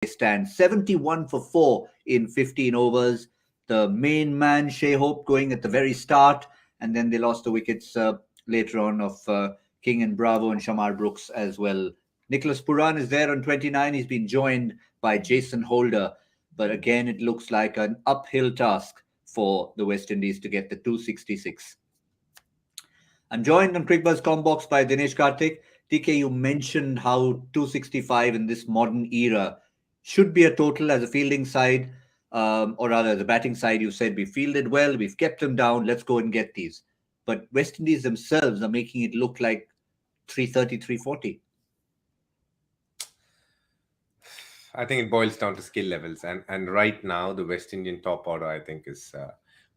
stand 71 for 4 in 15 overs. The main man, Shea Hope, going at the very start, and then they lost the wickets later on of King and Bravo and Shamar Brooks as well. Nicholas Pooran is there on 29. He's been joined by Jason Holder. But again, it looks like an uphill task for the West Indies to get the 266. I'm joined on Cricbuzz Comm Box by Dinesh Karthik. TK, you mentioned how 265 in this modern era should be a total as a fielding side, or rather the batting side. You said we fielded well, we've kept them down, let's go and get these. But West Indies themselves are making it look like 330, 340. I think it boils down to skill levels. And right now, the West Indian top order, I think, is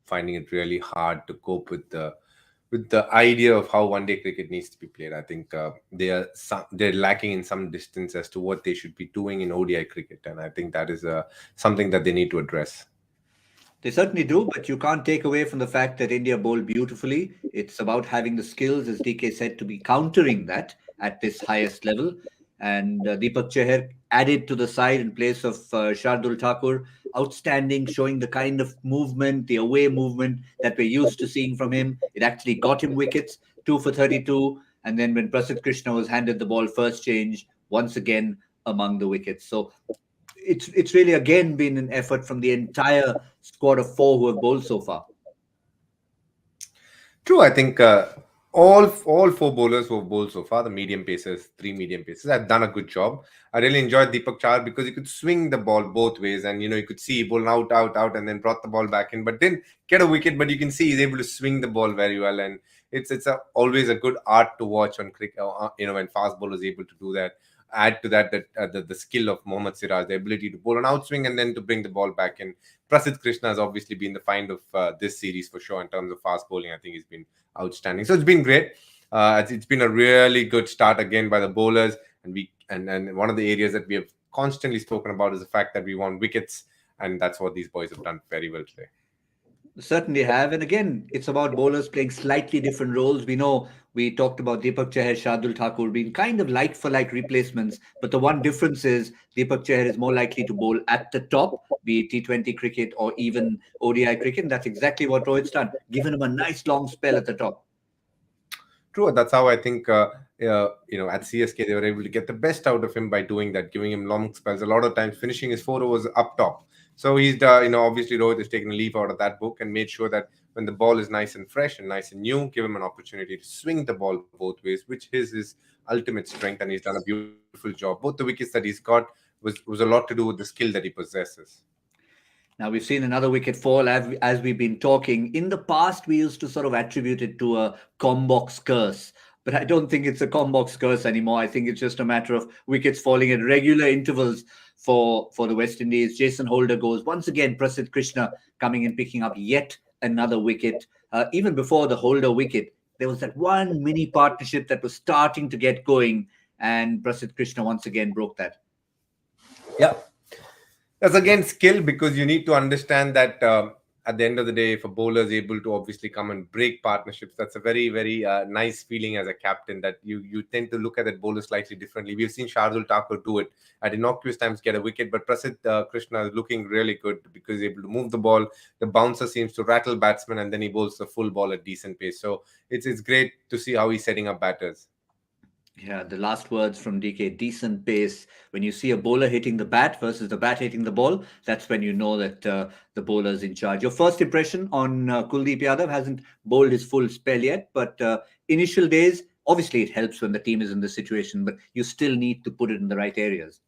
finding it really hard to cope with the idea of how one-day cricket needs to be played. I think they're lacking in some distance as to what they should be doing in ODI cricket, and I think that is something that they need to address. They certainly do, but you can't take away from the fact that India bowled beautifully. It's about having the skills, as DK said, to be countering that at this highest level. And Deepak Chahar added to the side in place of Shardul Thakur. Outstanding, showing the kind of movement, the away movement that we're used to seeing from him. It actually got him wickets, 2 for 32. And then when Prasidh Krishna was handed the ball first change, once again among the wickets. So it's really again been an effort from the entire squad of 4 who have bowled so far. True, I think all 4 bowlers who have bowled so far, the medium pacers, 3 medium pacers, have done a good job. I really enjoyed Deepak Chahar because he could swing the ball both ways, and you could see he bowled out, and then brought the ball back in, but didn't get a wicket. But you can see he's able to swing the ball very well, and it's always a good art to watch on cricket. When fast bowlers are able to do that. Add to that the skill of Mohammad Siraj, the ability to bowl an outswing and then to bring the ball back in. Prasidh Krishna has obviously been the find of this series for sure in terms of fast bowling. I think he's been outstanding. So it's been great. It's been a really good start again by the bowlers, and one of the areas that we have constantly spoken about is the fact that we want wickets, and that's what these boys have done very well today. Certainly have. And again, it's about bowlers playing slightly different roles. We know we talked about Deepak Chahar, Shardul Thakur being kind of like-for-like replacements. But the one difference is Deepak Chahar is more likely to bowl at the top, be it T20 cricket or even ODI cricket. And that's exactly what Rohit's done, given him a nice long spell at the top. True. That's how I think, at CSK, they were able to get the best out of him by doing that, giving him long spells. A lot of times finishing his 4 overs up top. So he's, obviously Rohit has taken a leaf out of that book and made sure that when the ball is nice and fresh and nice and new, give him an opportunity to swing the ball both ways, which is his ultimate strength. And he's done a beautiful job. Both the wickets that he's got was a lot to do with the skill that he possesses. Now, we've seen another wicket fall as we've been talking. In the past, we used to sort of attribute it to a Comm Box curse. But I don't think it's a Comm Box curse anymore. I think it's just a matter of wickets falling at regular intervals for the West Indies. Jason Holder goes. Once again, Prasidh Krishna coming and picking up yet another wicket. Even before the Holder wicket, there was that one mini partnership that was starting to get going. And Prasidh Krishna once again broke that. Yeah. That's again skill, because you need to understand that at the end of the day, if a bowler is able to obviously come and break partnerships, that's a very, very nice feeling as a captain, that you tend to look at that bowler slightly differently. We've seen Shardul Thakur do it at innocuous times, get a wicket, but Prasidh Krishna is looking really good because he's able to move the ball. The bouncer seems to rattle batsmen, and then he bowls the full ball at decent pace. So it's great to see how he's setting up batters. Yeah, the last words from DK, decent pace. When you see a bowler hitting the bat versus the bat hitting the ball, that's when you know that the bowler's in charge. Your first impression on Kuldeep Yadav? Hasn't bowled his full spell yet, but initial days, obviously it helps when the team is in this situation, but you still need to put it in the right areas.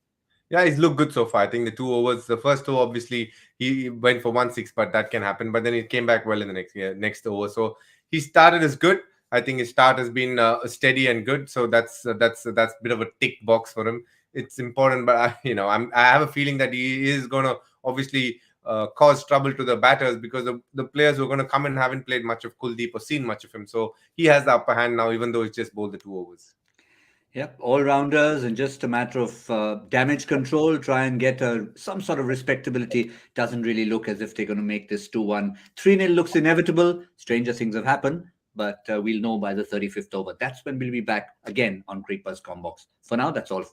Yeah, he's looked good so far. I think the 2 overs, the first 2, obviously he went for 1-6, but that can happen. But then he came back well in the next over. So he started as good. I think his start has been steady and good. So that's a bit of a tick box for him. It's important, but I have a feeling that he is going to obviously cause trouble to the batters, because the players who are going to come and haven't played much of Kuldeep or seen much of him. So he has the upper hand now, even though he's just bowled the 2 overs. Yep, all-rounders, and just a matter of damage control, try and get some sort of respectability. Doesn't really look as if they're going to make this 2-1. 3-0 looks inevitable. Stranger things have happened, but we'll know by the 35th over. That's when we'll be back again on Cricbuzz Comm Box. For now, that's all.